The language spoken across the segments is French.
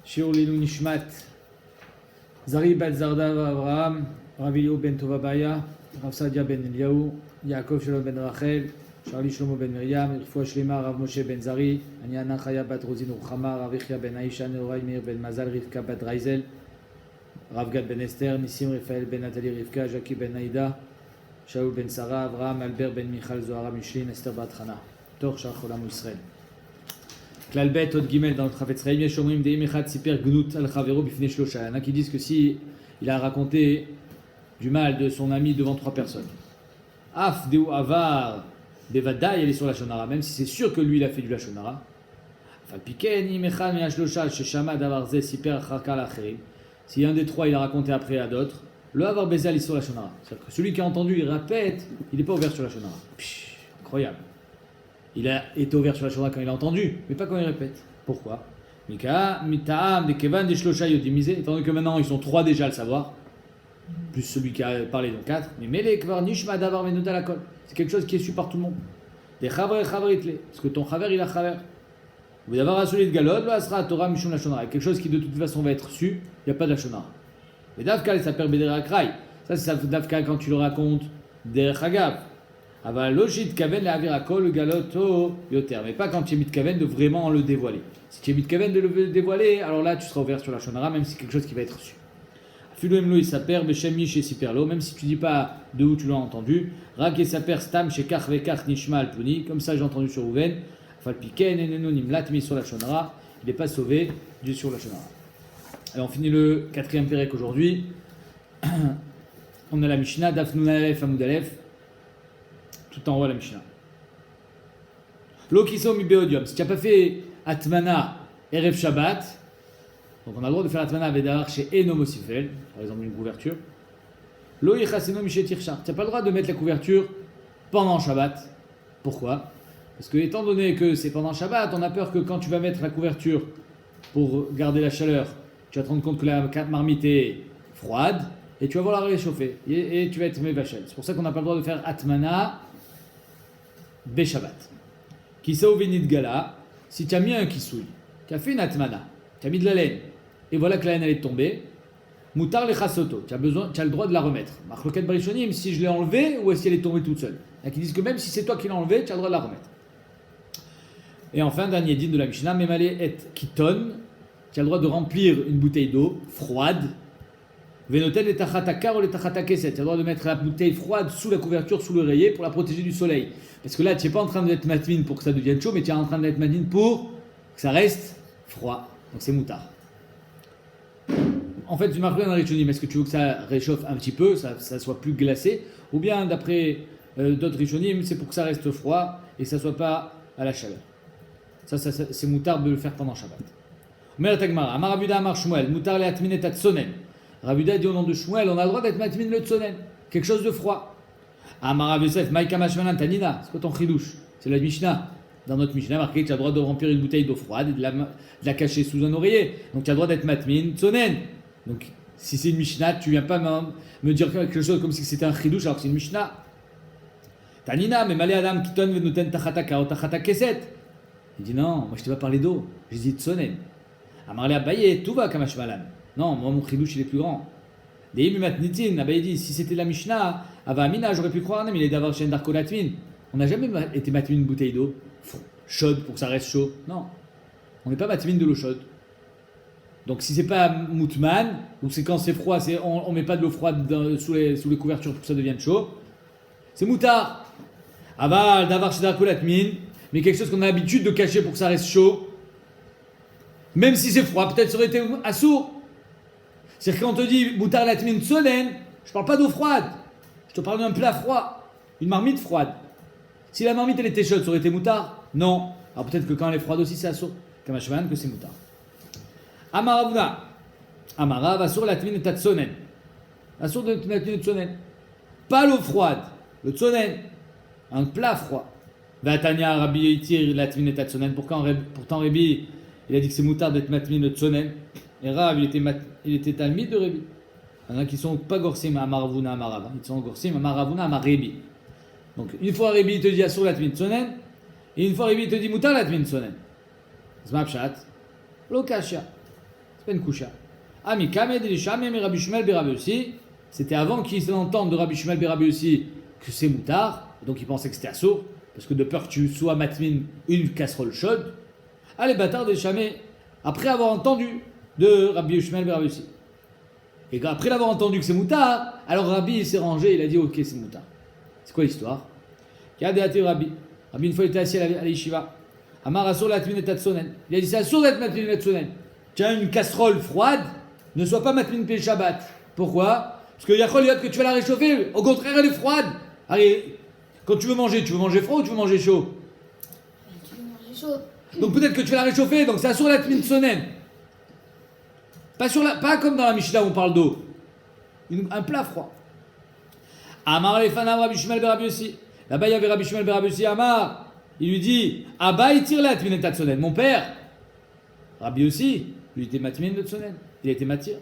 Shiur Lilu Nishmat, Zari Bat Zarda Avraham, Ravilio Ben Tovabaya, Rav Sadia Ben Eliyahu, Yaakov Shalom Ben Rachel, Charlie Shlomo Ben Miriam, Rifua Shlema, Rav Moshe Ben Zari, Aniana Chaya Bat Rosin Ruchama, Rav Ichia Ben Aisha, Neorai Meir Ben Mazal, Rivka Bat Raizel, Rav Gad Ben Esther, Nissim Raphaël Ben Nathalie Rivka, Jackie Ben Aïda, Shaul Ben Sarah, Avraham, Albert Ben Michal, Zohara Mishlin, Esther Bat Hana, Tor Shach Olam Israël. Klalbet Od Gimel dans le Chafetz Chaim, Yeshomrim Deim Echad Siper Gnut Al Chavero Bifnei Shlosha. Il y en a qui disent que si il a raconté du mal de son ami devant trois personnes, Af Deu Avar Bevadai, elle est sur la Shonara, même si c'est sûr que lui il a fait du la Shonara. Falpiken Imechad Mea Shlosha Sheshama Davar Ze Siper Chakal Acherim. Si un des trois il a raconté après à d'autres, le Avar Bezal est sur la Shonara. C'est-à-dire que celui qui a entendu, il répète, il n'est pas ouvert sur la Shonara. Incroyable. Il a été ouvert sur la Shonara quand il a entendu, mais pas quand il répète. Pourquoi? Étant donné que maintenant ils sont trois déjà à le savoir, plus celui qui a parlé, donc quatre. Mais c'est quelque chose qui est su par tout le monde. Parce que ton chaver il a chaver. Vous d'avoir assuré de galod, là sera Torah Mishon la Shonara. Quelque chose qui de toute façon va être su, il n'y a pas de la Shonara. Mais Davka, il s'appelle Bederakrai. Ça c'est Davka quand tu le racontes der Hagav. Aval loshit kaven la avirakol le galoto yoter, mais pas quand tu es mitkaven de vraiment le dévoiler. Si tu es mitkaven de le dévoiler, alors là tu seras ouvert sur la Shonara, même si c'est quelque chose qui va être su. Filoemlo il s'appelle Beshemi chez Siperlo, même si tu dis pas de où tu l'as entendu. Rak et s'appelle Stam chez Kach Vekach Nishmal Puni, comme ça j'ai entendu sur Rouven. Falpiken eneno nimlat mis sur la Shonara, il n'est pas sauvé du sur la Shonara. Et on finit le quatrième pérec aujourd'hui. On a la Mishnah Daf Nun Alef Amud Alef. Tout en haut à la Mishnah. L'okiso mi beodium. Si tu n'as pas fait Atmana Erev Shabbat, donc on a le droit de faire Atmana Vedar chez Enomosifel, par exemple une couverture. Lo yichaseno mi shetircha. Tu n'as pas le droit de mettre la couverture pendant Shabbat. Pourquoi? Parce que étant donné que c'est pendant Shabbat, on a peur que quand tu vas mettre la couverture pour garder la chaleur, tu vas te rendre compte que la marmite est froide et tu vas vouloir la réchauffer et tu vas être mévachel. C'est pour ça qu'on n'a pas le droit de faire Atmana Beshabbat. Kisao Venit Gala, si tu as mis un kisouille, tu as fait une atmana, tu as mis de la laine, et voilà que la laine elle est tombée, Moutar le chasoto, tu as le droit de la remettre. Machloket Barishonim, si je l'ai enlevée ou est-ce qu'elle est tombée toute seule. Il y en a qui disent que même si c'est toi qui l'as enlevée, tu as le droit de la remettre. Et enfin, dernier din de la Mishnah, Memale et Kiton, tu as le droit de remplir une bouteille d'eau froide. Venotel et tachatakar ou les tachatakeset. Tu as le droit de mettre la bouteille froide sous la couverture, sous l'oreiller pour la protéger du soleil. Parce que là, tu n'es pas en train d'être matmine pour que ça devienne chaud, mais tu es en train d'être matmine pour que ça reste froid. Donc c'est moutard. En fait, tu marques bien dans les rishonim. Est-ce que tu veux que ça réchauffe un petit peu, ça soit plus glacé, ou bien d'après d'autres rishonim, c'est pour que ça reste froid et que ça ne soit pas à la chaleur. Ça c'est moutard de le faire pendant Shabbat. Omer Tagmara, Amar Rabuda Amar Shmuel, moutard le atmin et tatsonen. Rabuda dit au nom de Shmuel, on a le droit d'être matmin le tsonen, quelque chose de froid. Amar Rav Yosef, Maïka Mashmanan Tanina, c'est quoi ton chidouche? C'est la Mishnah. Dans notre Mishnah, marqué que tu as le droit de remplir une bouteille d'eau froide et de la cacher sous un oreiller. Donc tu as le droit d'être matmin tsonen. Donc si c'est une Mishnah, tu viens pas me dire quelque chose comme si c'était un chidouche alors que c'est une Mishnah. Tanina, mais malé Adam Kiton Venoten Tachataka ou Tachatakeset. Il dit non, moi je t'ai pas parlé d'eau, j'ai dit tsonen. Amar le Abaye, tout va Kamashmalan. Non, moi mon chidouche il est plus grand. Des Matnitin, Abaye dit si c'était la Mishnah, Avamina, j'aurais pu croire, mais il est d'avoir chaîne d'Arkolatmin. On n'a jamais été matmin une bouteille d'eau chaude pour que ça reste chaud. Non, on n'est pas matmin de l'eau chaude. Donc si c'est pas moutman, ou c'est quand c'est froid, on met pas de l'eau froide sous les couvertures pour que ça devienne chaud, c'est moutard. Aval, d'avoir chaîne d'Arkolatmin, mais quelque chose qu'on a l'habitude de cacher pour que ça reste chaud, même si c'est froid, peut-être ça aurait été assourd. C'est-à-dire quand on te dit moutard latmin solen, je parle pas d'eau froide. Je te parle d'un plat froid, une marmite froide. Si la marmite elle était chaude, ça aurait été moutard? Non. Alors peut-être que quand elle est froide aussi, c'est assour. Kamashvan, que c'est moutard. Amaravuna. Amarav, assour latmin et tatsonen. Assour de latmin et tsonen. Pas l'eau froide, le tsonen. Un plat froid. Vatania, Rabbi Yitir, latmin et tatsonen. Pourtant Rabbi, il a dit que c'est moutard d'être matmin et tsonen. Et Rav, il était talmid de Rabbi. Il y en a qui sont pas gorsim à Amaravuna Amarav, ils sont gorsim à Amaravuna Amarebi. Donc une fois Rebi il te dit Asur latmin tsonen, et une fois Rebi il te dit Mutar latmin tsonen. Zmapshat, Lokasha. C'est Ben Kusha. Ami Kamed et Shamem et Rabbi Shmuel Berabi aussi. C'était avant qu'ils entendent de Rabbi Shmuel Berabi aussi que c'est moutard. Donc ils pensaient que c'était assourd. Parce que de peur que tu sois matmin une casserole chaude. Allez, bâtard des Shamem. Après avoir entendu de Rabbi Shmuel Berabi aussi. Et après l'avoir entendu que c'est moutard, alors Rabbi s'est rangé, il a dit ok, c'est moutard. C'est quoi l'histoire? Rabbi, une fois il était assis à l'Yeshiva. Amar Asur la Tmin et Tatsonen. Il a dit c'est assour d'être matmin et Tatsonen. Tu as une casserole froide, ne sois pas matmin pe Shabbat. Pourquoi? Parce que Yachol Yot que tu vas la réchauffer. Au contraire, elle est froide. Allez, quand tu veux manger froid ou tu veux manger chaud? Tu veux manger chaud. Donc peut-être que tu vas la réchauffer, donc c'est assour la Tmin Sonen. Pas comme dans la Mishnah où on parle d'eau. Un plat froid. Amar Lefanav Rabbi Shmuel Berabi aussi. Là-bas il y avait Rabbi Shmuel Berabi aussi. Amar. Il lui dit Abba itir la Tmin et Tatsonen. Mon père. Rabbi aussi. Lui était matmin de Tsonen. Il a été matir.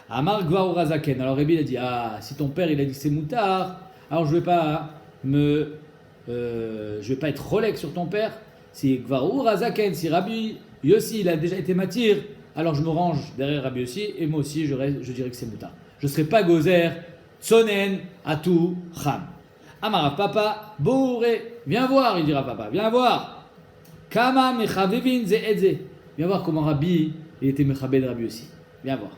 Amar Gvar Razaken. Alors Rabbi il a dit si ton père il a dit que c'est moutard, alors je vais pas être Rolex sur ton père. Si Gvar Razaken, si Rabbi Yossi il a déjà été matir, alors je me range derrière Rabbi Yossi et moi aussi je dirais que c'est moutard. Je ne serai pas gozer, tsonen, atou, cham. Amarav papa, bourré, viens voir, il dira papa, viens voir. Kama mechavevin ze edze. Viens voir comment Rabbi il était mechabed Rabbi Yossi. Viens voir.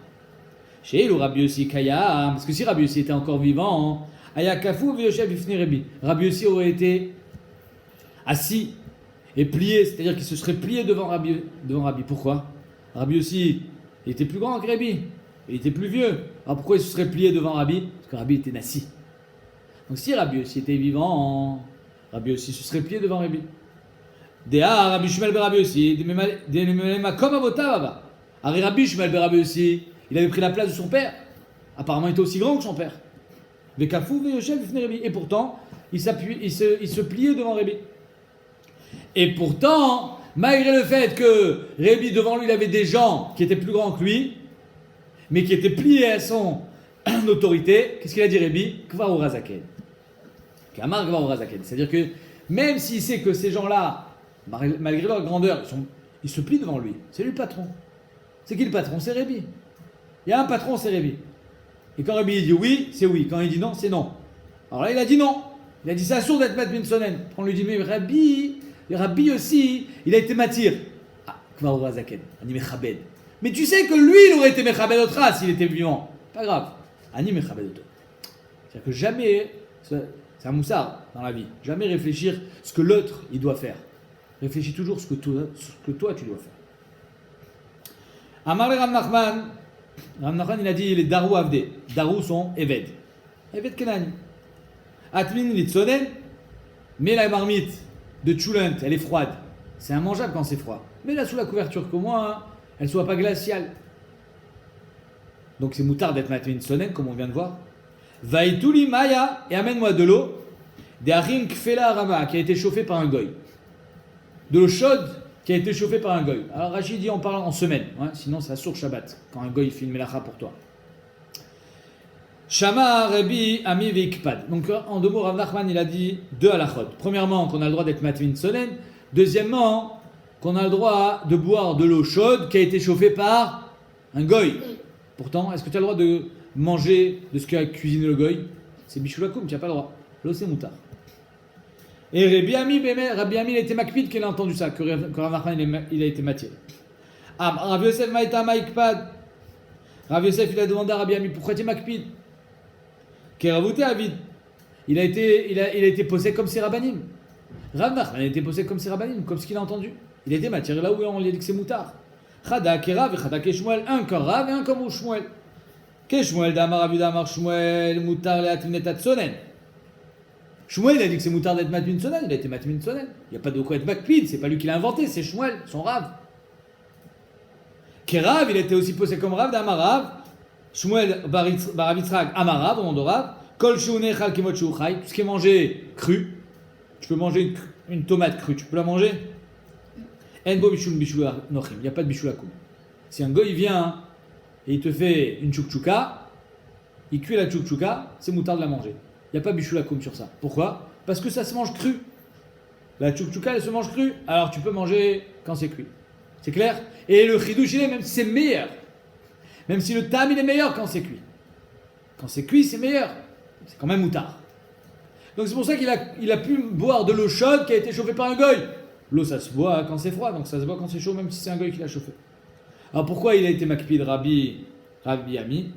Chez ou Rabbi Yossi kayam, parce que si Rabbi Yossi était encore vivant, ayakafu veyoshev ifni Rabbi. Rabbi Yossi aurait été assis et plié, c'est-à-dire qu'il se serait plié devant Rabbi. Pourquoi? Rabbi Yossi, il était plus grand que Rabbi, il était plus vieux. Alors pourquoi il se serait plié devant Rabbi? Parce que Rabbi était nassi. Donc si Rabbi Yossi était vivant, Rabbi Yossi se serait plié devant Rabbi. Dea Rabbi Shmuel Berabi Yossi, comme Avota. Rabbi Shmuel Berabi Yossi, il avait pris la place de son père. Apparemment, il était aussi grand que son père. Et pourtant, il se pliait devant Rabbi. Et pourtant, malgré le fait que Rabbi, devant lui, il avait des gens qui étaient plus grands que lui, mais qui étaient pliés à son autorité, qu'est-ce qu'il a dit Rabbi? Kvar Razaken. Kamar Kvar Razaken. C'est-à-dire que même s'il sait que ces gens-là, malgré leur grandeur, ils se plient devant lui. C'est lui le patron. C'est qui le patron? C'est Rabbi. Il y a un patron, c'est Rabbi. Et quand Rabbi dit oui, c'est oui. Quand il dit non, c'est non. Alors là, il a dit non. Il a dit c'est assourd d'être Mat Binsonen. On lui dit mais Rabbi aussi, il a été matir. Kvar Razaken. Ani Mechabed. Mais tu sais que lui, il aurait été Mechabed Otra s'il était vivant. Pas grave. Ani Mechabed Otra. C'est-à-dire que jamais, c'est un moussard dans la vie, jamais réfléchir ce que l'autre, il doit faire. Réfléchis toujours ce que toi, tu dois faire. Amar Rav Nachman, il a dit les Darou Avde. Darou sont Eved. Eved Kenani. Atmin Litsonen, mais la marmite de Tchoulent, elle est froide. C'est immangeable quand c'est froid. Mais là, sous la couverture qu'au moins, elle ne soit pas glaciale. Donc c'est moutard d'être Atmin Litsonen, comme on vient de voir. Vaïtouli Maya, et amène-moi de l'eau, des Harim Kfela Rama, qui a été chauffée par un goy. De l'eau chaude qui a été chauffée par un goy. Alors Rachid dit on parle en semaine, sinon ça sourd Shabbat, quand un goy fait une melacha pour toi. Shama Rabbi Ami Veikpad. Donc en deux mots, Rav Nachman il a dit deux halachot. Premièrement, qu'on a le droit d'être matmin sonen. Deuxièmement, qu'on a le droit de boire de l'eau chaude qui a été chauffée par un goy. Pourtant, est-ce que tu as le droit de manger de ce qu'a cuisiné le goy? C'est bichoulakoum, tu n'as pas le droit. L'eau c'est moutard. Et Rabbi Ami il a été makpid qu'il a entendu ça, que Rav Nachman il a été matir. Rav Yosef Maïta Maïkpad. Rav Yosef il a demandé à Rabbi Ami pourquoi tu es makpid? Kéravouté Avid. Il a été posé comme ses rabbanim. Rav Nachman a été posé comme ses rabbanim, comme ce qu'il a entendu. Il a été matir là où on lui a dit que c'est moutard. Chada Kerav et Chada Keshmuel, un comme Rav et un comme Shmuel. Keshmuel d'Amar Avid Amar Shmuel, moutar le'atmin tatsonen. Shmuel il a dit que c'est moutard d'être matmin sonen, il a été matmin sonen. Il n'y a pas de quoi être makpid, c'est pas lui qui l'a inventé, c'est Shmuel, son Rav. Kerav, il a été aussi posé comme Rav d'Amarav. Shmuel Baravitzrag Amarav, au nom de Rav. Kol Shouné Chal Kimot Shouchai, tout ce qui est mangé cru. Tu peux manger une tomate crue, tu peux la manger. Enbo Bishul Bishul Nochim, il n'y a pas de Bishulakoum. Si un goy vient et il te fait une tchoukchouka, il cuit la tchoukchouka, c'est moutard de la manger. Il n'y a pas bichoulakoum sur ça. Pourquoi? Parce que ça se mange cru. La tchoukchouka, elle se mange crue. Alors tu peux manger quand c'est cuit. C'est clair? Et le chidouch, il est, même si c'est meilleur Même si le tam il est meilleur quand c'est cuit. Quand c'est cuit, c'est meilleur. C'est quand même moutard. Donc c'est pour ça qu'il a pu boire de l'eau chaude qui a été chauffée par un goy. L'eau ça se boit quand c'est froid, donc ça se boit quand c'est chaud, même si c'est un goy qui l'a chauffé. Alors pourquoi il a été makpid Rabbi Ami?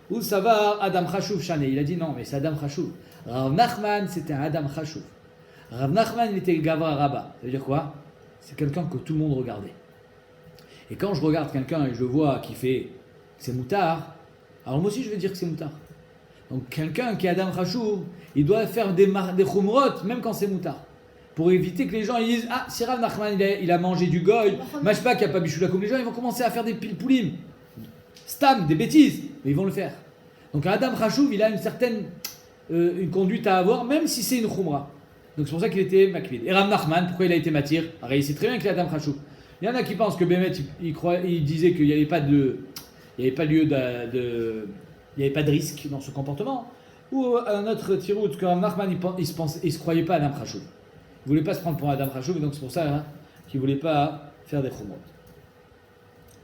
Ou ça va Adam Chashuv Shane? Il a dit non, mais c'est Adam Chashuv. Rav Nachman c'était un Adam Chashuv. Rav Nachman il était Gavra Rabba. Ça veut dire quoi? C'est quelqu'un que tout le monde regardait. Et quand je regarde quelqu'un et je le vois qui fait que c'est moutard, alors moi aussi je vais dire que c'est moutard. Donc quelqu'un qui est Adam Chashuv, il doit faire des chumrot même quand c'est moutard. Pour éviter que les gens ils disent ah si Rav Nachman il a mangé du goy, machpa qui a pas bichoula comme les gens, ils vont commencer à faire des pilpoulim, stam, des bêtises, mais ils vont le faire. Donc Adam Chashuv il a une certaine une conduite à avoir même si c'est une chumra. Donc c'est pour ça qu'il était makvid. Et Rav Nachman pourquoi il a été matir? Alors il sait très bien qu'il est Adam Chashuv. Il y en a qui pensent que Bémet il disait qu'il n'y avait pas de risque dans ce comportement. Ou un autre tirout que Rav Nachman il se croyait pas Adam Chashuv. Il ne voulait pas se prendre pour Adam Chashuv, et donc c'est pour ça qu'il ne voulait pas faire des chumrot.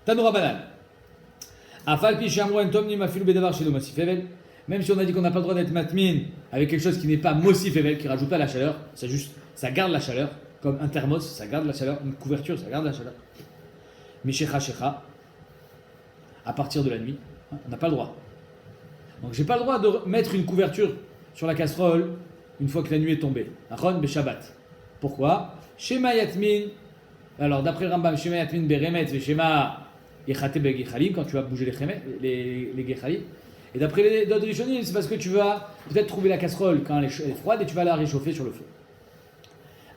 Tanoura Banal. Même si on a dit qu'on n'a pas le droit d'être matmin avec quelque chose qui n'est pas mosif evel, qui ne rajoute pas la chaleur, ça garde la chaleur, comme un thermos, ça garde la chaleur, une couverture, ça garde la chaleur. Mishecha shecha, à partir de la nuit, on n'a pas le droit. Donc j'ai pas le droit de mettre une couverture sur la casserole une fois que la nuit est tombée. Achon be Shabbat. Pourquoi? Shema yatmin. Alors d'après Rambam, Shema yatmin beremet ve Shema yechate be gechalim, quand tu vas bouger les gechalim. Et d'après les d'autres rishonim, c'est parce que tu vas peut-être trouver la casserole quand elle est froide et tu vas la réchauffer sur le feu.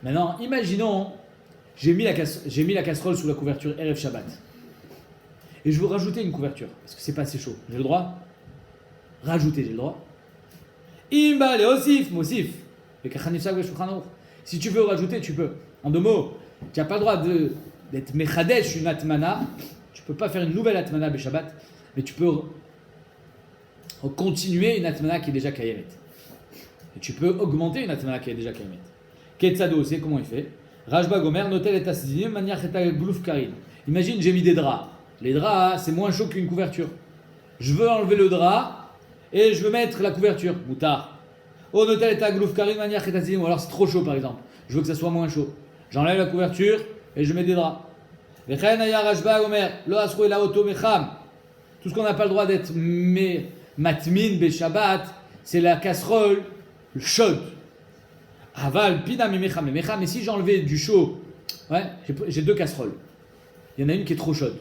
Maintenant, imaginons, j'ai mis la casserole sous la couverture Erev Shabbat. Et je veux rajouter une couverture, parce que c'est pas assez chaud. J'ai le droit? Rajouter, j'ai le droit? Imba le osif, mosif. Si tu veux rajouter, tu peux. En deux mots, tu n'as pas le droit d'être mechadesh une atmana. Tu ne peux pas faire une nouvelle atmana be Shabbat, mais tu peux continuer une atmana qui est déjà kayemet. Et tu peux augmenter une atmana qui est déjà kayemet. Ketzado, c'est comment il fait? Rajba Gomer, notel et asidim, maniach et glouf karin. Imagine, j'ai mis des draps. Les draps, c'est moins chaud qu'une couverture. Je veux enlever le drap et je veux mettre la couverture. Moutard. Oh, notel et glouf karin, maniach et asidim. Ou alors c'est trop chaud par exemple. Je veux que ça soit moins chaud. J'enlève la couverture et je mets des draps. Rajba Gomer, lo asro et la auto mecham. Tout ce qu'on n'a pas le droit d'être matmin be Shabbat, c'est la casserole chaude. Aval, pina mimecham, mais si j'enlevais du chaud, ouais, j'ai deux casseroles. Il y en a une qui est trop chaude.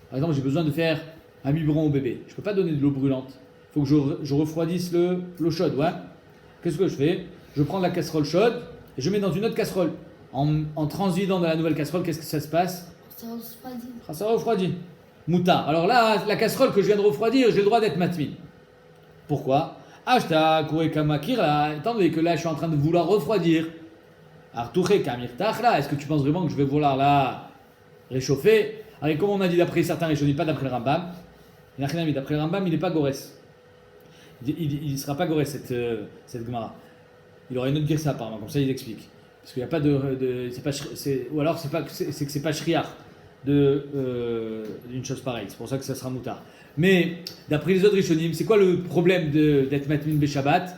Par exemple, j'ai besoin de faire un biberon au bébé. Je ne peux pas donner de l'eau brûlante. Il faut que je refroidisse l'eau chaude, ouais. Qu'est-ce que je fais? Je prends la casserole chaude et je mets dans une autre casserole. En transidant dans la nouvelle casserole, qu'est-ce que ça se passe? Ça refroidit. Ça refroidit. Moutar. Alors là, la casserole que je viens de refroidir, j'ai le droit d'être matmin. Pourquoi? Ashta kure kamakir là, étant donné que là je suis en train de vouloir refroidir. Artouche kamir tachla, est-ce que tu penses vraiment que je vais vouloir la réchauffer? Alors comme on a dit d'après certains rishonim, pas d'après le Rambam. D'après le Rambam, il n'est pas gorès. Il ne sera pas gorès cette Gemara. Il aura une autre girsa apparemment, comme ça il explique. Parce qu'il n'y a pas ou alors c'est que c'est pas shriar d'une chose pareille. C'est pour ça que ça sera moutard. Mais d'après les autres rishonim, c'est quoi le problème d'être matmin be Shabbat?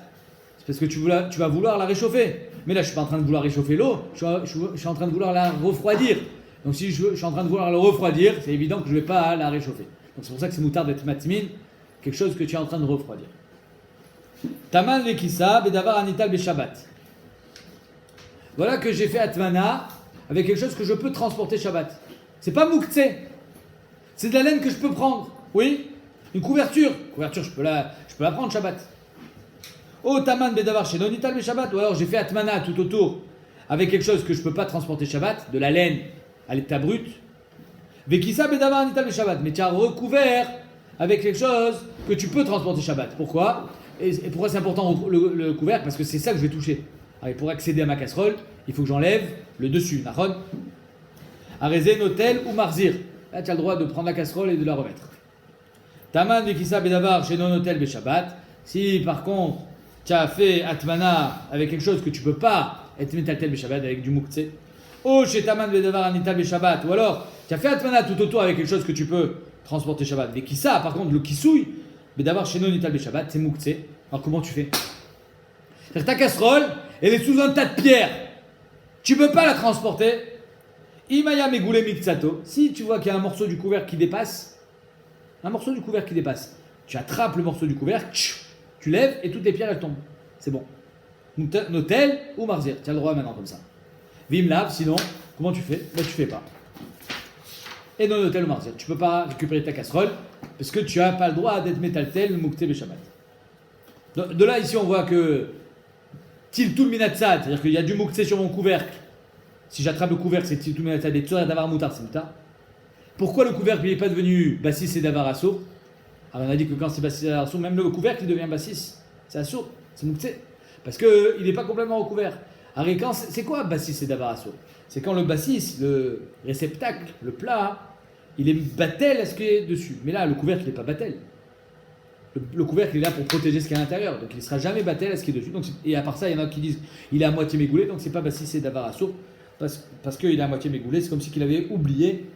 C'est parce que tu vas vouloir la réchauffer. Mais là, je suis pas en train de vouloir réchauffer l'eau, je suis en train de vouloir la refroidir. Donc si je suis en train de vouloir la refroidir, c'est évident que je ne vais pas la réchauffer. Donc c'est pour ça que c'est moutard d'être matmin, quelque chose que tu es en train de refroidir. Taman lekissa bedavar anital be Shabbat. Voilà que j'ai fait atmana avec quelque chose que je peux transporter Shabbat. C'est pas moukhtse. C'est de la laine que je peux prendre. Oui, une couverture. Couverture, je peux la prendre Shabbat. Oh, taman bedavar chez nonital be Shabbat. Ou alors j'ai fait atmana tout autour avec quelque chose que je peux pas transporter Shabbat, de la laine à l'état brut. Vekissa bedavar anital be Shabbat. Mais tu as recouvert avec quelque chose que tu peux transporter Shabbat. Pourquoi? Et pourquoi c'est important le couvercle? Parce que c'est ça que je vais toucher. Alors, pour accéder à ma casserole, il faut que j'enlève le dessus. Nachon. Arezé, notel ou marzir. Là, tu as le droit de prendre la casserole et de la remettre. Taman vekissa bedavar chez non hotel be Shabbat. Si par contre tu as fait atmana avec quelque chose que tu peux pas être metaltel be Shabbat avec du mouktsé. Oh chez taman bedavar anital be Shabbat. Ou alors tu as fait atmana tout autour avec quelque chose que tu peux transporter Shabbat. Mais qui ça, par contre, le kisouille, mais d'abord chez nous, Nital Shabbat, c'est Moukse. Alors comment tu fais? C'est-à-dire ta casserole, elle est sous un tas de pierres. Tu peux pas la transporter. Imaya Megoule Miksato. Si tu vois qu'il y a un morceau du couvercle qui dépasse, tu attrapes le morceau du couvercle, tu lèves et toutes les pierres elles tombent. C'est bon. Notel ou Marzir. Tu as le droit maintenant comme ça. Vimlav, sinon, comment tu fais? Ben, tu fais pas. Et non Notel ou Marzir. Tu peux pas récupérer ta casserole parce que tu n'as pas le droit d'être métaltel, Moukte Beshabbat. De là, ici, on voit que Tiltul Minatsad, c'est-à-dire qu'il y a du Moukte sur mon couvercle. Si j'attrape le couvercle, c'est Tiltul Minatsad et Tzor Davar Moutar, c'est Moutar. Pourquoi le couvercle n'est pas devenu Bassis et Davar Assour? Alors on a dit que quand c'est Bassis et Davar Assour, même le couvercle il devient Bassis. C'est Assour, c'est Moukte. Parce qu'il n'est pas complètement recouvert. Alors quand c'est quoi Bassis et Davar Assour? C'est quand le Bassis, le réceptacle, le plat, il est battel à ce qui est dessus. Mais là, le couvercle il n'est pas battel. Le couvercle il est là pour protéger ce qu'il y a à l'intérieur. Donc il ne sera jamais battel à ce qui est dessus. Donc, et à part ça, il y en a qui disent il est à moitié mégoulé, donc c'est pas Bassis et Davar Assour. Parce qu'il est à moitié mégoulé, c'est comme si qu'il avait oublié.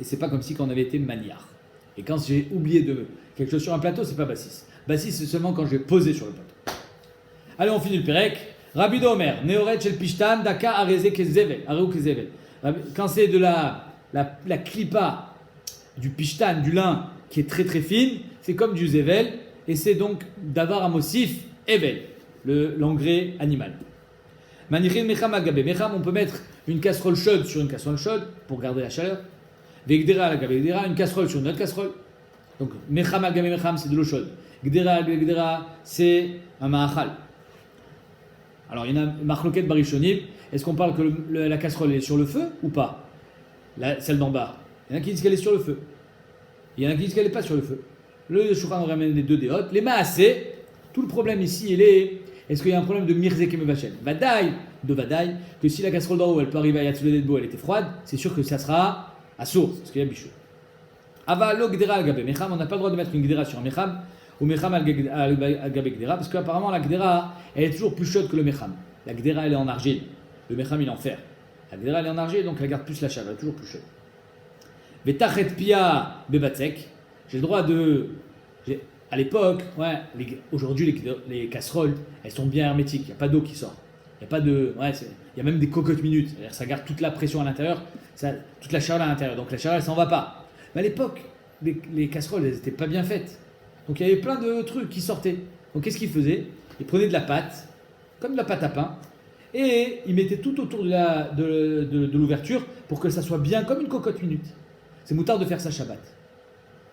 Et c'est pas comme si on avait été maniard. Et quand j'ai oublié de quelque chose sur un plateau, c'est pas Bassis. Bassis, c'est seulement quand je vais poser sur le plateau. Allez, on finit le Pérec. Rabbi Omer, Neoret shel Pishtan, Daka Areze Kezevel. Quand c'est de la clipa du Pishtan, du lin, qui est très très fine, c'est comme du Zevel, et c'est donc d'avar amosif Evel, l'engrais animal. Manichin Mecham Agabe. Mecham, on peut mettre une casserole chaude sur une casserole chaude pour garder la chaleur. Vegdera Agabe Gdera, une casserole sur une autre casserole. Donc Mecham Agabe Mecham, c'est de l'eau chaude. Gdera Gdera, c'est un ma'achal. Alors il y en a Marloket Barishonim. Est-ce qu'on parle que la casserole est sur le feu ou pas? Celle d'en bas. Il y en a qui disent qu'elle est sur le feu. Il y en a qui disent qu'elle n'est pas sur le feu. Le Shulchan ramène les deux déotes. Les Maasé, tout le problème ici, est-ce qu'il y a un problème de Mirzek et Mevachel? Vadaï, que si la casserole d'en haut, elle peut arriver à Yatzule Dedbo, elle était froide, c'est sûr que ça sera à source, parce qu'il y a bichou. Ava lo Gdera al Gabe Mecham, on n'a pas le droit de mettre une Gdera sur un Mecham, ou Mecham al Gabe Gdera, parce qu'apparemment la Gdera, elle est toujours plus chaude que le Mecham. La Gdera, elle est en argile, le Mecham, il est en fer. La Gdera, elle est en argile, donc elle garde plus la chaleur, elle est toujours plus chaude. Vetachet Pia Bebatzek, j'ai le droit de. À l'époque, aujourd'hui les casseroles, elles sont bien hermétiques, il n'y a pas d'eau qui sort. Il y a même des cocottes minutes, c'est-à-dire ça garde toute la pression à l'intérieur, toute la chaleur à l'intérieur, donc la chaleur elle s'en va pas. Mais à l'époque, les casseroles elles n'étaient pas bien faites, donc il y avait plein de trucs qui sortaient. Donc qu'est-ce qu'ils faisaient? Ils prenaient de la pâte, comme de la pâte à pain, et ils mettaient tout autour de l'ouverture pour que ça soit bien comme une cocotte minute. C'est moutard de faire ça Shabbat.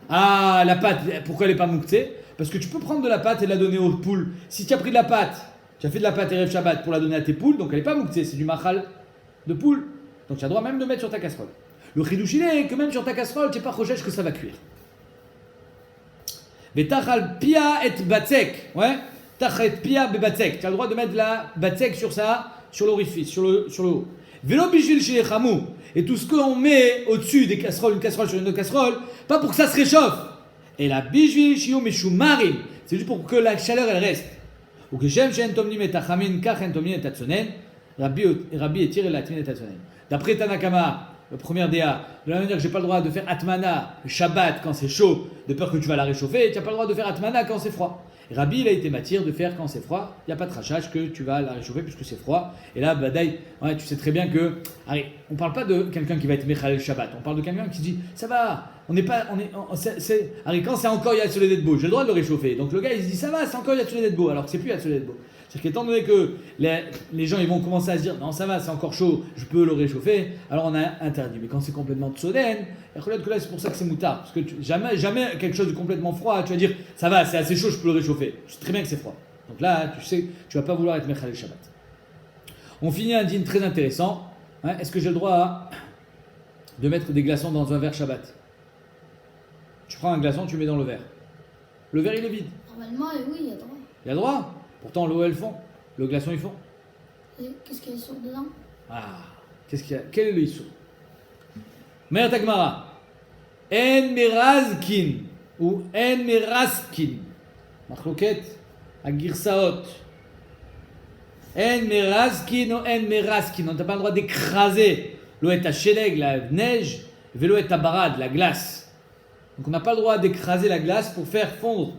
Ah, la pâte, pourquoi elle n'est pas mouktée? Parce que tu peux prendre de la pâte et la donner aux poules. Si tu as pris de la pâte, tu as fait de la pâte Erev Shabbat pour la donner à tes poules, donc elle n'est pas mouktée, c'est du machal de poule. Donc tu as le droit même de mettre sur ta casserole. Le chidouch il est que même sur ta casserole, tu n'es pas rochèche que ça va cuire. Mais tachal pia et batzek, tachal pia be batzek. Tu as le droit de mettre de la batzek sur l'orifice, sur le haut. Vélo bishvil chez les et tout ce qu'on met au-dessus des casseroles, une casserole sur une autre casserole, pas pour que ça se réchauffe. Et la bishvil shiu meshumarim, c'est juste pour que la chaleur elle reste. Ou que j'aime shen tomnim et tachamin kachen tomnim et tatsonen, Rabbi etir et latmin et tatsonen. D'après Tanakama, le premier DA, de la même manière que j'ai pas le droit de faire atmana le Shabbat quand c'est chaud, de peur que tu vas la réchauffer, tu n'as pas le droit de faire atmana quand c'est froid. Et Rabbi, il a été matière de faire quand c'est froid, il n'y a pas de rachage que tu vas la réchauffer puisque c'est froid. Et là, Badaï, tu sais très bien que. Allez, on ne parle pas de quelqu'un qui va être Mechalel Shabbat, on parle de quelqu'un qui dit ça va, on n'est pas. Allez, quand c'est encore Yatzule Dedbo, j'ai le droit de le réchauffer. Donc le gars, il se dit ça va, c'est encore Yatzule Dedbo, alors que c'est plus Yatzule Dedbo. C'est-à-dire qu'étant donné que les gens ils vont commencer à se dire non, ça va, c'est encore chaud, je peux le réchauffer, alors on a interdit. Mais quand c'est complètement tsoden, que là c'est pour ça que c'est moutard. Parce que jamais quelque chose de complètement froid, tu vas dire ça va, c'est assez chaud, je peux le réchauffer. Tu sais très bien que c'est froid. Donc là, tu sais, tu vas pas vouloir être Mechalel Shabbat. On finit un dîner très intéressant. Est-ce que j'ai le droit de mettre des glaçons dans un verre Shabbat? Tu prends un glaçon, tu mets dans le verre. Le verre il est vide. Normalement, oui, il y a droit. Il y a droit. Pourtant, l'eau, elle fond. Le glaçon, il fond. Et qu'est-ce qu'il y a sur dedans? Ah, qu'est-ce qu'il y a? Quel est le issou? Mère Tagmara. En merazkin ou en meraskin. Machloket, agirsaot. En merazkin ou en meraskin. On n'a pas le droit d'écraser l'eau est à sheleg, la neige, vélo est à barad, la glace. Donc on n'a pas le droit d'écraser la glace pour faire fondre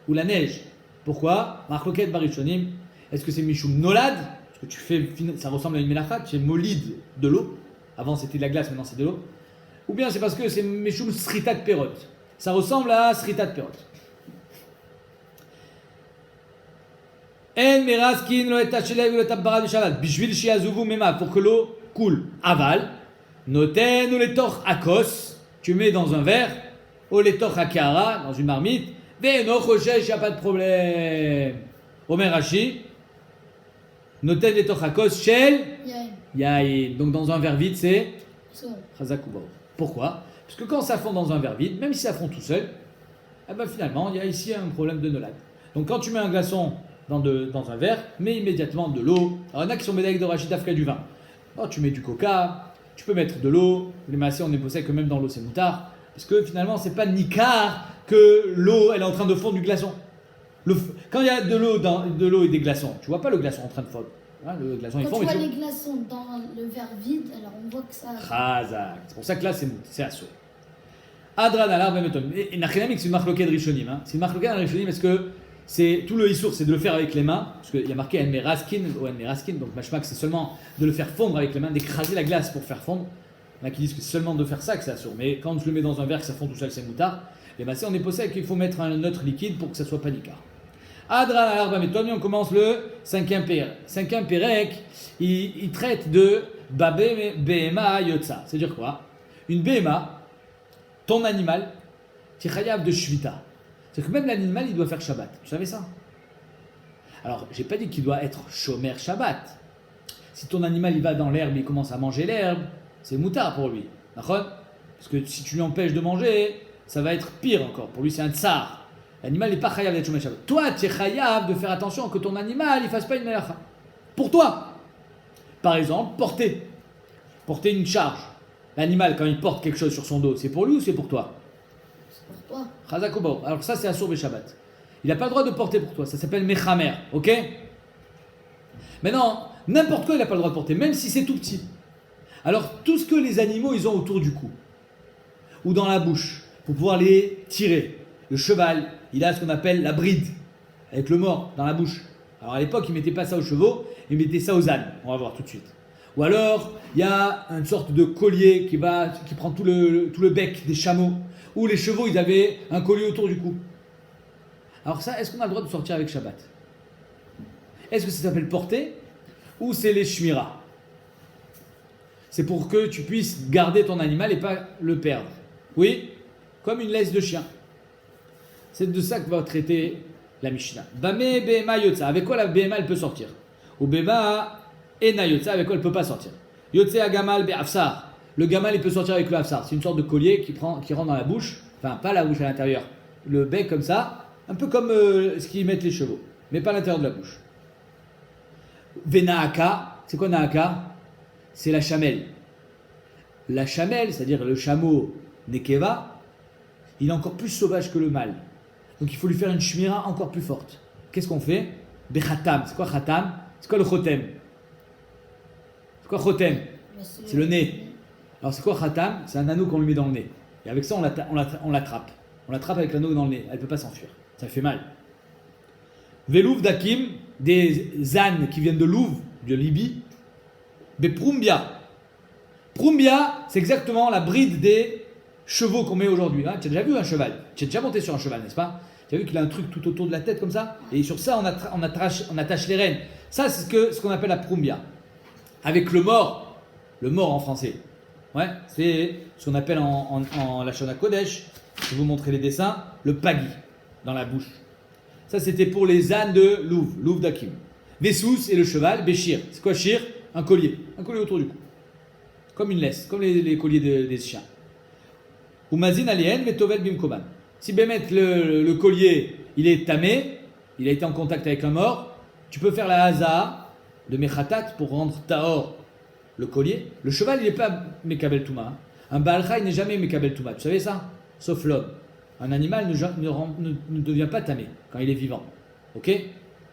ou la neige. Pourquoi? Marloquet Barishonim. Est-ce que c'est Mishum Nolad? Parce que ça ressemble à une Melacha, tu es molide de l'eau. Avant c'était de la glace, maintenant c'est de l'eau. Ou bien c'est parce que c'est Mishum Sritat Perot. Ça ressemble à Sritat Perot. En meraskin lo et hashelev lo tabara du Shabbat. Bishvil shiazuvu mema, pour que l'eau coule. Aval. Noten ou les torch akos. Tu mets dans un verre. Ou les torch akara, dans une marmite. Veno choshesh, y a pas de problème. Omer Rashi. Noten les torch akos shel. Yaïn. Donc dans un verre vide, c'est Chazakouba. Pourquoi? Parce que quand ça fond dans un verre vide, même si ça fond tout seul, eh ben finalement, il y a ici un problème de nolad. Donc quand tu mets un glaçon dans un verre, mets immédiatement de l'eau. Alors il y en a qui sont médaillés de rachid afka du vin. Alors tu mets du coca, tu peux mettre de l'eau. Les massés, on est posé que même dans l'eau c'est moutard. Parce que finalement, c'est pas nicar que l'eau elle est en train de fondre du glaçon. Quand il y a de l'eau et des glaçons, tu vois pas le glaçon en train de fondre. Hein, le glaçon il Quand fond. tu vois les glaçons dans le verre vide, alors on voit que ça. Chazak. C'est pour ça que là c'est assaut. Adran alar bemeton. Et nachinamik c'est une marloquette rishonim. C'est une marloquette rishonim parce que c'est tout le issour, c'est de le faire avec les mains, parce qu'il y a marqué en meraskin ou en meraskin, donc mashmak c'est seulement de le faire fondre avec les mains, d'écraser la glace pour faire fondre. Il y en a qui disent que c'est seulement de faire ça que c'est assour, mais quand je le mets dans un verre que ça fond tout seul, c'est moutard. Et ben on est posé qu'il faut mettre un autre liquide pour que ça soit pas nicar. Adran alar bemeton, on commence le cinquième pérek, il traite de babé behema yotza. C'est-à-dire quoi? Une behema, ton animal, tu es chayav de shvita. C'est que même l'animal, il doit faire Shabbat. Tu savais ça? Alors, j'ai pas dit qu'il doit être shomer Shabbat. Si ton animal, il va dans l'herbe, il commence à manger l'herbe, c'est moutard pour lui. D'accord? Parce que si tu lui empêches de manger, ça va être pire encore. Pour lui, c'est un tsar. L'animal n'est pas chayav d'être shomer Shabbat. Toi, tu es chayav de faire attention que ton animal, il fasse pas une melacha. Pour toi. Par exemple, porter une charge. L'animal, quand il porte quelque chose sur son dos, c'est pour lui ou c'est pour toi? Toi. Alors ça c'est Assour Beshabbat. Il n'a pas le droit de porter pour toi, ça s'appelle Mechamer, ok? Maintenant, n'importe quoi il n'a pas le droit de porter, même si c'est tout petit. Alors tout ce que les animaux ils ont autour du cou, ou dans la bouche, pour pouvoir les tirer. Le cheval, il a ce qu'on appelle la bride, avec le mors dans la bouche. Alors à l'époque ils ne mettaient pas ça aux chevaux, ils mettaient ça aux ânes, on va voir tout de suite. Ou alors, il y a une sorte de collier qui prend tout le bec des chameaux. Ou les chevaux, ils avaient un collier autour du cou. Alors ça, est-ce qu'on a le droit de sortir avec Shabbat? Est-ce que ça s'appelle porter? Ou c'est les shmira? C'est pour que tu puisses garder ton animal et pas le perdre. Oui? Comme une laisse de chien. C'est de ça que va traiter la Mishnah. Bame behema yotza. Avec quoi la behema elle peut sortir? Ou behema ena yotza, avec quoi elle ne peut pas sortir? Yotza gamal be'afsar. Le gamal il peut sortir avec le hafsar. C'est une sorte de collier qui rentre dans la bouche. Enfin, pas la bouche à l'intérieur. Le bec comme ça. Un peu comme ce qu'ils mettent les chevaux. Mais pas à l'intérieur de la bouche. Venaaka. C'est quoi naaka? C'est la chamelle. La chamelle, c'est-à-dire le chameau nekeva, il est encore plus sauvage que le mâle. Donc il faut lui faire une shmira encore plus forte. Qu'est-ce qu'on fait? Bechatam. C'est quoi khatam? C'est quoi le chotem? C'est quoi chotem? C'est le nez. Alors c'est quoi khatam? C'est un anneau qu'on lui met dans le nez. Et avec ça on l'attrape. On l'attrape avec l'anneau dans le nez. Elle ne peut pas s'enfuir. Ça fait mal. Velouv dakim, des ânes qui viennent de Louv, de Libye. Beprumbia. Prumbia, c'est exactement la bride des chevaux qu'on met aujourd'hui. Hein, tu as déjà vu un cheval? Tu es déjà monté sur un cheval, n'est-ce pas? Tu as vu qu'il a un truc tout autour de la tête comme ça? Et sur ça, on attache les rênes. Ça, c'est ce qu'on appelle la prumbia. Avec le mort en français. Ouais, c'est ce qu'on appelle en Lashon Kodesh, je vais vous montrer les dessins, le pagi, dans la bouche. Ça, c'était pour les ânes de Louv d'Akim. Vessous et le cheval, Béchir. C'est quoi Shir? Un collier autour du cou. Comme une laisse, comme les colliers des chiens. Ou mazin alien, metovel bimkoban. Si Bémet, le collier, il est tamé, il a été en contact avec un mort, tu peux faire la haza de mechatat pour rendre tahor le collier. Le cheval, il n'est pas mekabel touma. Hein. Un baalcha, il n'est jamais mekabel touma. Tu savais ça? Sauf l'homme. Un animal ne devient pas tamé quand il est vivant. Ok?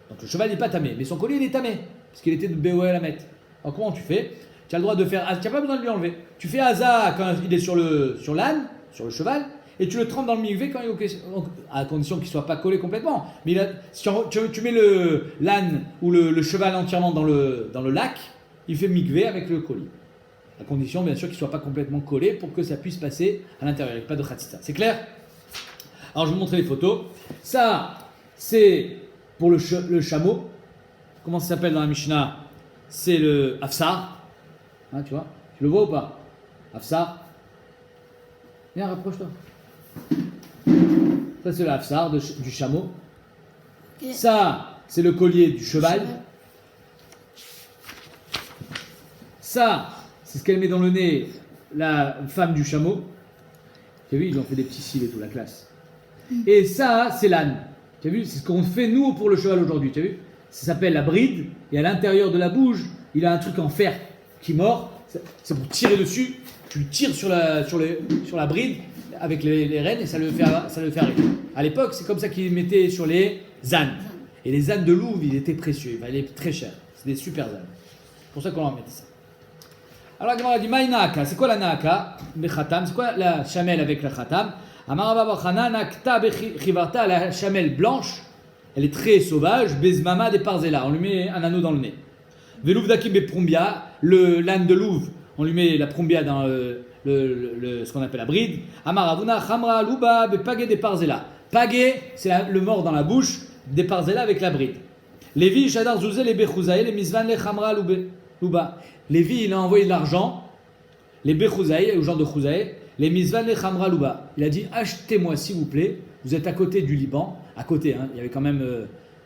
Donc le cheval n'est pas tamé, mais son collier, il est tamé, parce qu'il était de Béoël à mettre. Alors comment tu fais? Tu as le droit de faire, tu n'as pas besoin de lui enlever. Tu fais haza quand il est sur l'âne, sur le cheval, et tu le trempes dans le mikvé quand il est à condition qu'il ne soit pas collé complètement. Mais si tu mets l'âne ou le cheval entièrement dans le lac, il fait mikvé avec le collier. À condition, bien sûr, qu'il ne soit pas complètement collé pour que ça puisse passer à l'intérieur. Il n'y a pas de khatsitsa. C'est clair? Alors, je vais vous montrer les photos. Ça, c'est pour le chameau. Comment ça s'appelle dans la Mishnah? C'est le Hafsar. Hein, tu vois? Tu le vois ou pas? Hafsar. Viens, rapproche-toi. Ça, c'est le Hafsar du chameau. Ok. Ça, c'est le collier du cheval. Ça, c'est ce qu'elle met dans le nez, la femme du chameau. Tu as vu, ils ont fait des petits cils et tout, la classe. Et ça, c'est l'âne. Tu as vu, c'est ce qu'on fait nous pour le cheval aujourd'hui. Tu as vu? Ça s'appelle la bride. Et à l'intérieur de la bouche, il a un truc en fer qui mord. C'est pour tirer dessus. Tu tires sur la bride avec les rênes et ça le fait arrêter. À l'époque, c'est comme ça qu'ils mettaient sur les ânes. Et les ânes de Louvre, ils étaient précieux. Ils valaient très cher. C'est des super ânes. C'est pour ça qu'on leur mettait ça. Alors, la Gemara dit Maï Naaka. C'est quoi la Naaka? Bechatam. C'est quoi la chamelle avec la Khatam? Amarava Bachana Nakta Bechivarta. La chamelle blanche, elle est très sauvage. Bezmama des Parzela. On lui met un anneau dans le nez. Velouvdakim Beprumbia. L'âne de Louvre, on lui met la prumbia dans ce qu'on appelle la bride. Amaravuna Khamra Luba Bepagé des Parzela. Pagé, c'est le mort dans la bouche. Des Parzela avec la bride. Lévi Shadar Zouzel et Bechouzaï. Les Misvan les Khamra Luba. Lévi, il a envoyé de l'argent, les Bechouzaï, aux gens de Chouzaï, les Mizvan, les Khamra Louba. Il a dit, achetez-moi s'il vous plaît, vous êtes à côté du Liban, à côté, hein, il y avait quand même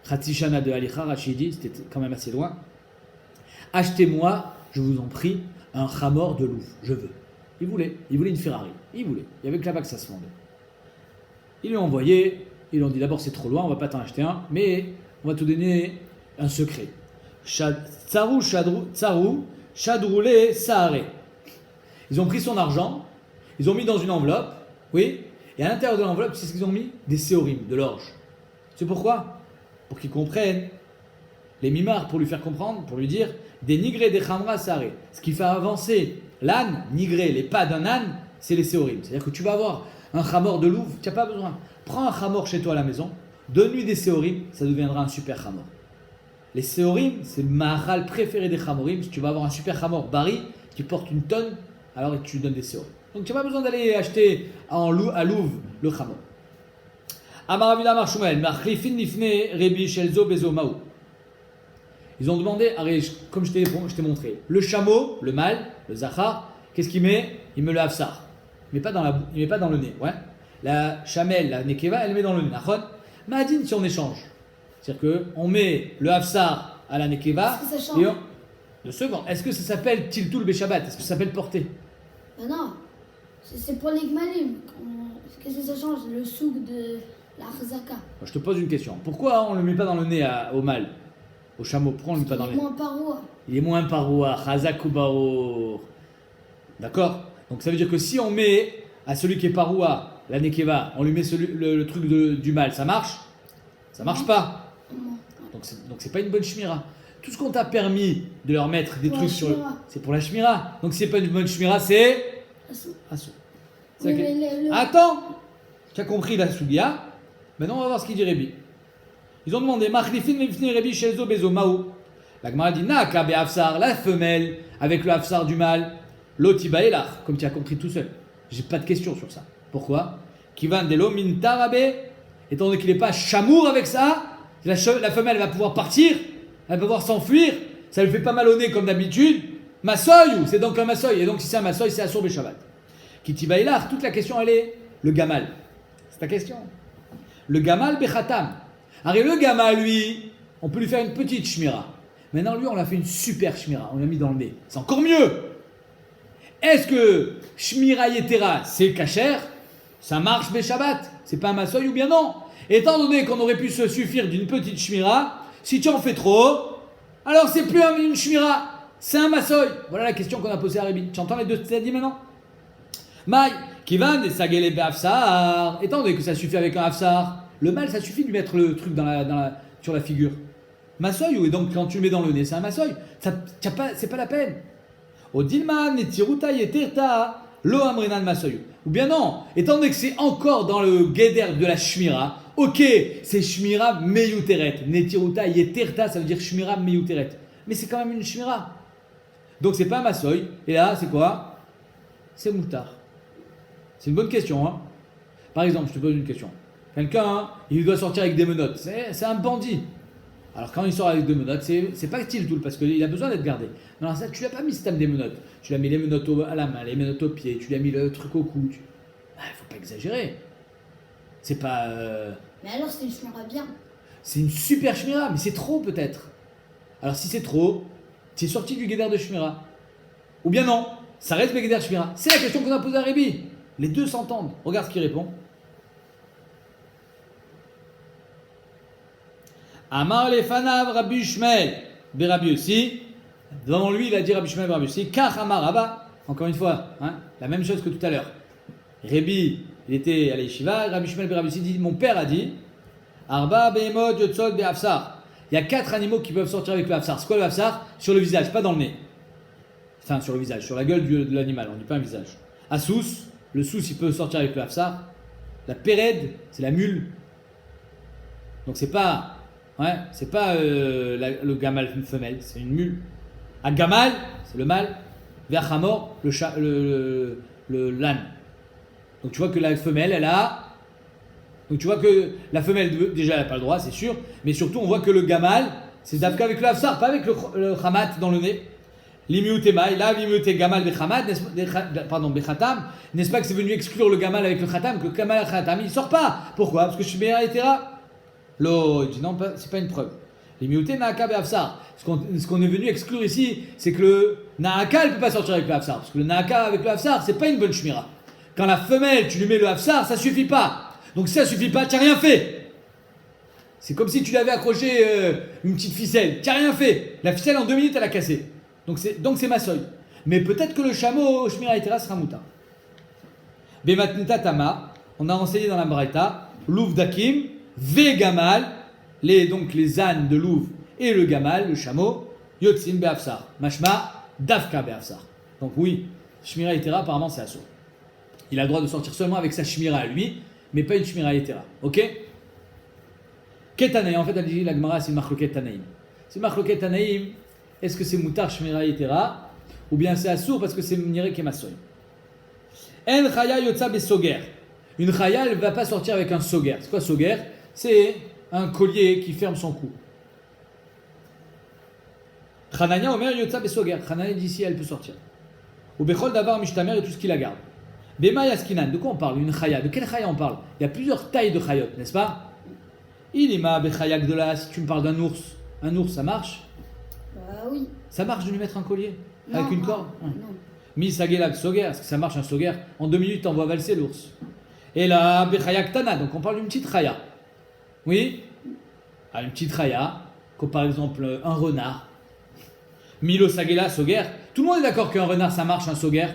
Khatishana de Alicha, Rachidi, c'était quand même assez loin. Achetez-moi, je vous en prie, un Khamor de Louvre, je veux. Il voulait une Ferrari, il voulait, il y avait que là-bas que ça se vendait. Ils lui ont envoyé, ils lui ont dit d'abord c'est trop loin, on va pas t'en acheter un, mais on va te donner un secret. Tsarou, Chadroulé, Saharé. Ils ont pris son argent, ils ont mis dans une enveloppe, oui, et à l'intérieur de l'enveloppe, c'est ce qu'ils ont mis? Des séorim, de l'orge. C'est pourquoi? Pour qu'ils comprennent, les mimards, pour lui faire comprendre, pour lui dire, des nigrés, des khamra, Saharé. Ce qui fait avancer l'âne, nigré, les pas d'un âne, c'est les séorim. C'est-à-dire que tu vas avoir un khamor de Louvre, tu n'as pas besoin. Prends un khamor chez toi à la maison, donne-lui des séorim, ça deviendra un super khamor. Les séorim, c'est le mahal préféré des chamorim. Si tu vas avoir un super chamor bari qui porte une tonne, alors tu lui donnes des séorim. Donc tu n'as pas besoin d'aller acheter à Louvre le chamor. Amaravila Marshumel, Marchlifin Nifne Rebi Shelzo Bezo Maou. Ils ont demandé, comme je t'ai montré, le chameau, le mâle, le zachar, qu'est-ce qu'il met? Il met le hafsar. Il ne met pas dans le nez. Ouais. La chamelle, la nekeva, elle met dans le nez. Mahadin, si on échange. C'est-à-dire qu'on met le hafsar à la nekeva. Est-ce que ça change? Le second, est-ce que ça s'appelle tiltul beshabbat? Est-ce que ça s'appelle porter? Ben non, c'est pour les gmalim. Qu'est-ce que ça change? Le souk de la khazaka. Je te pose une question. Pourquoi on ne le met pas dans le nez au mâle, au chameau? Pourquoi on ne le met pas dans le nez? Moins parois. Il est moins parois, chazak ou baor. D'accord? Donc ça veut dire que si on met à celui qui est parois, la nekeva, on lui met le truc du mâle, ça marche? Ça marche pas. Donc c'est pas une bonne shmira. Tout ce qu'on t'a permis de leur mettre des trucs sur c'est pour la shmira. Donc si c'est pas une bonne shmira, c'est Assou. Attends, tu as compris la sougia. Maintenant on va voir ce qu'il dit Rébi. Ils ont demandé Machlifin mifni Rébi shelzo bezo mao. La Gemara dit Naka be hafsar, la femelle avec le hafsar du mâle, l'otiba elach, comme tu as compris tout seul. J'ai pas de question sur ça. Pourquoi? Kivan delo min tarabe, étant donné qu'il n'est pas chamour avec ça. La femelle va pouvoir partir, elle va pouvoir s'enfuir, ça lui fait pas mal au nez comme d'habitude. Massoy, c'est donc un massoy, et donc si c'est un massoy, c'est Assour Beshabbat. Kitibaïlar, toute la question elle est le gamal. C'est ta question. Le gamal bechatam. Alors le gamal, lui, on peut lui faire une petite shmira. Maintenant, lui, on l'a fait une super shmira, on l'a mis dans le nez. C'est encore mieux. Est-ce que shmira yetera, c'est kasher? Ça marche Beshabbat? C'est pas un massoy ou bien non? Étant donné qu'on aurait pu se suffire d'une petite shmira, si tu en fais trop, alors c'est plus une shmira, c'est un massoy. Voilà la question qu'on a posée à Rébi. Tu entends les deux dit maintenant? Maï, qui va des sagele be'afsar. Étant donné que ça suffit avec un hafsar, le mâle ça suffit de lui mettre le truc sur la figure. Massoy, et donc quand tu le mets dans le nez, c'est un massoy. C'est pas la peine. Au dilman, et tiruta, et terta, Lo amrinan masoyu. Ou bien non, étant donné que c'est encore dans le guéder de la shmira, ok, c'est shmira meyuteret. Netiruta yeterta, ça veut dire shmira meyuteret. Mais c'est quand même une shmira. Donc c'est pas un masoy. Et là, c'est quoi? C'est moutar. C'est une bonne question. Hein. Par exemple, je te pose une question. Quelqu'un, hein, il doit sortir avec des menottes. C'est un bandit. Alors quand il sort avec des menottes, c'est pas tiltoul parce qu'il a besoin d'être gardé. Non, ça, tu lui as pas mis système des menottes. Tu lui as mis les menottes à la main, les menottes aux pieds, tu lui as mis le truc au cou. Faut pas exagérer. C'est pas. Mais alors, c'est une shmira bien. C'est une super shmira, mais c'est trop peut-être. Alors si c'est trop, tu es sorti du guédère de shmira. Ou bien non, ça reste le guédère shmira. C'est la question qu'on a posée à Rébi. Les deux s'entendent. Regarde ce qu'il répond. Amar lefanav Rabbi Shmuel Berabi Yossi. Devant lui, il a dit Rabbi Shmuel Berabi Yossi. Kach Amar Rabba. Encore une fois, hein, la même chose que tout à l'heure. Rébi, il était à l'Yeshiva. Rabbi Shmuel Berabi Yossi dit mon père a dit Arba Behemot Yotzot Be'afsar. Il y a 4 animaux qui peuvent sortir avec le hafsar. C'est quoi le hafsar? Sur le visage, pas dans le nez. Enfin, sur le visage, sur la gueule de l'animal, on ne dit pas un visage. Assous, le sous, il peut sortir avec le hafsar. La péred, c'est la mule. Donc c'est pas le gamal femelle, c'est une mule. À gamal, c'est le mâle. Vers hamor, le l'âne. Donc tu vois que la femelle, elle a. Donc tu vois que la femelle, déjà, elle n'a pas le droit, c'est sûr. Mais surtout, on voit que le gamal, c'est d'abka avec le hafsar, pas avec le khamat dans le nez. L'imiutemai, là, l'imiute gamal bechamat, pardon, bechatam. N'est-ce pas que c'est venu exclure le gamal avec le khatam, que le gamal avec le khatam, il ne sort pas. Pourquoi? Parce que shmira etera. L'eau, il dit non, c'est pas une preuve. L'imiute naaka be'hafsar. Ce qu'on est venu exclure ici, c'est que le naaka, ne peut pas sortir avec le hafsar. Parce que le naaka avec le hafsar, c'est pas une bonne shmira. Quand la femelle, tu lui mets le hafsar, ça suffit pas. Donc si ça suffit pas, tu n'as rien fait. C'est comme si tu l'avais accroché une petite ficelle. Tu n'as rien fait. La ficelle en 2 minutes, elle a cassé. Donc c'est masoy. Mais peut-être que le chameau, shmira etera, sera mouta. Bematnita tama, on a enseigné dans la Braïta, louv dakim, ve gamal, donc les ânes de louv et le gamal, le chameau, yotzin be'afsar. Mashma, dafka be'afsar. Donc oui, shmira etera, apparemment c'est assour. Il a le droit de sortir seulement avec sa shmira à lui, mais pas une shmira etera. Ok? Ketanaïm, en fait, elle dit la Gemara, c'est marloket tanaïm. C'est marloket tanaïm, est-ce que c'est moutar shmira etera, ou bien c'est assour parce que c'est mnire kemasoy. En chaya yotza besoger. Une chaya, elle ne va pas sortir avec un soger. C'est quoi soger? C'est un collier qui ferme son cou. Chananya omer yotza besoger. Chananya dit ici, elle peut sortir. Ou bechol davar mishtamer et tout ce qui la garde. Bema yaskinan, de quoi on parle? Une chaya. De quelle chaya on parle? Il y a plusieurs tailles de chayot, n'est-ce pas? Ilima bechayak de là, si tu me parles d'un ours, ça marche? Oui. Ça marche de lui mettre un collier? Non, Avec une corde? Non. Mi sagelak soger, est-ce que ça marche un soger? En 2 minutes, t'envoies valser l'ours. Et là, bechayak tana, donc on parle d'une petite chaya. Oui? Une petite chaya, comme par exemple un renard. Milo sagela soger. Tout le monde est d'accord qu'un renard ça marche, un soger.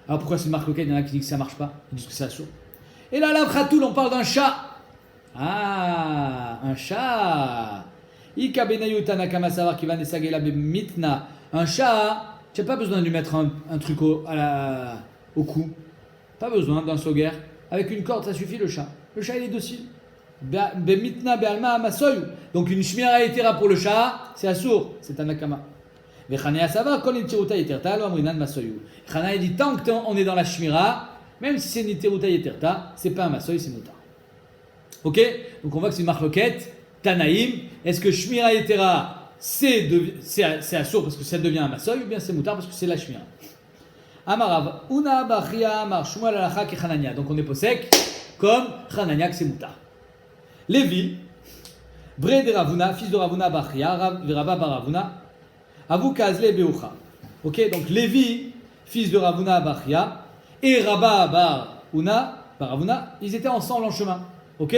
Alors pourquoi c'est marque lequel? Il y en a qui disent que ça marche pas. Ils disent que c'est assourd. Et là, la khatoul, on parle d'un chat. Ah, un chat. Ika benayutana kamasavar qui va nesagela mitna. Un chat, tu n'as pas besoin de lui mettre un truc au cou. Pas besoin d'un soger. Avec une corde, ça suffit le chat. Le chat, il est docile. Bemitna be'alma amasoyu. Donc une shmira etera pour le chat, c'est assourd. C'est un nakama. Vechania savar kol nitiruta yeterta lo amrinan masoyu. Chana dit tant qu'on est dans la shmira, même si c'est nitiruta yeterta, c'est pas un masoy, c'est moutar. Ok? Donc on voit que c'est une marloquette. Tanaïm. Est-ce que shmira etera c'est assourd parce que ça devient un masoy ou bien c'est moutar parce que c'est la shmira? Amarav una bachia amar shmuel alacha ke Chanania. Donc on est posek comme Chanania que c'est moutar. Lévi, Bre de Ravuna, fils de Ravuna bachia, Rava bar Ravuna. Avu Kazle Beucha. Ok, donc Lévi, fils de Ravuna Bachia, et Rabba bar Ravuna, ils étaient ensemble en chemin. Ok?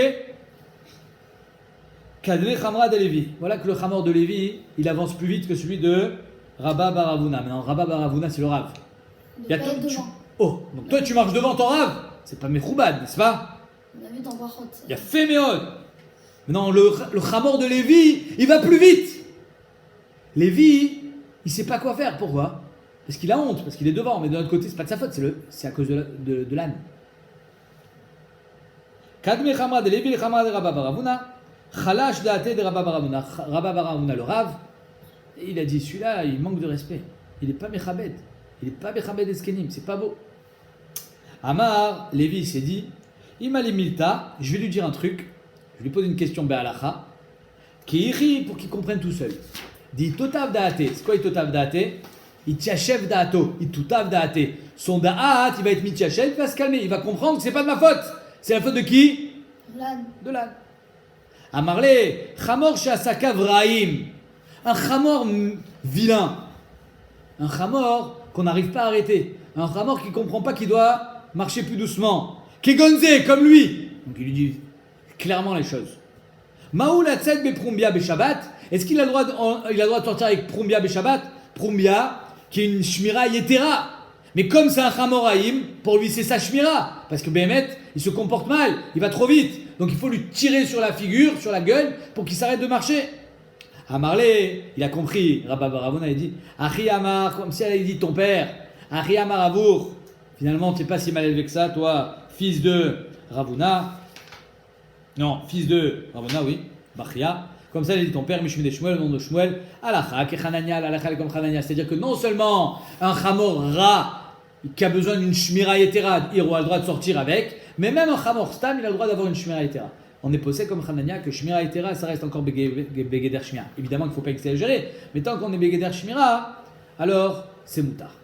Kadle Khamra de Lévi. Voilà que le Khamor de Lévi, il avance plus vite que celui de Rabba bar Ravuna. Maintenant, Rabba bar Ravuna, c'est le Rav. Oh, donc toi tu marches devant ton Rav? C'est pas Mechoubad, n'est-ce pas? On a vu dans Brachot. Il y a Féméod. Maintenant, le Khamor de Lévi, il va plus vite. Lévi, il ne sait pas quoi faire. Pourquoi? Parce qu'il a honte, parce qu'il est devant, mais de l'autre côté, c'est pas de sa faute, c'est à cause de l'âne. Kadme Khamra de Lévi, Khamra de Rabba Baravuna, Khalash Daate de Rabba Baravuna. Rabba Baravuna, le Rav, il a dit celui-là, il manque de respect. Il n'est pas Mechabed. Il n'est pas Mechabed Eskenim, c'est pas beau. Amar, Lévi s'est dit Imali Milta, je vais lui dire un truc, je lui pose une question Be'alacha, qui rit pour qu'il comprenne tout seul. Dit Totav Daate, c'est quoi Totav Daate? Il tiachev Daato, il Totav Daate. Son Da'at, il va être mitiachev, il va se calmer, il va comprendre que c'est pas de ma faute. C'est la faute de qui? L'âne. De l'âne. Amarle, Chamor Shasaka Vrahim. Un Chamor vilain. Un Chamor qu'on n'arrive pas à arrêter. Un Chamor qui ne comprend pas qu'il doit marcher plus doucement. Kegonze, comme lui. Donc il lui dit clairement les choses. Maoul Atzed be Prumbia be Shabbat. Est-ce qu'il a le droit de sortir avec Prumbia be Shabbat? Prumbia, qui est une Shmira Yetera. Mais comme c'est un Chamoraïm, pour lui c'est sa Shmira. Parce que Béhémet, il se comporte mal, il va trop vite. Donc il faut lui tirer sur la figure, sur la gueule, pour qu'il s'arrête de marcher. Amarlé, il a compris. Rabba Baravuna, il dit Achi Amar, comme si elle avait dit ton père. Achi Amar Avour. Finalement, tu n'es pas si mal élevé que ça, toi, fils de Ravuna. Non, fils de Ravuna, oui, Bachia. Comme ça, il dit ton père, Mishmé de Shmuel, au nom de Shmuel. Alacha, Kechanania, Alacha, comme Chanania. C'est-à-dire que non seulement un Chamor Ra, qui a besoin d'une Shmira Yetera, il a le droit de sortir avec, mais même un Chamor Stam, il a le droit d'avoir une Shmira Yetera. On est posé comme Chanania que Shmira Yetera, ça reste encore Begeder Shmira. Évidemment qu'il ne faut pas exagérer, mais tant qu'on est Begeder Shmira, alors c'est moutard.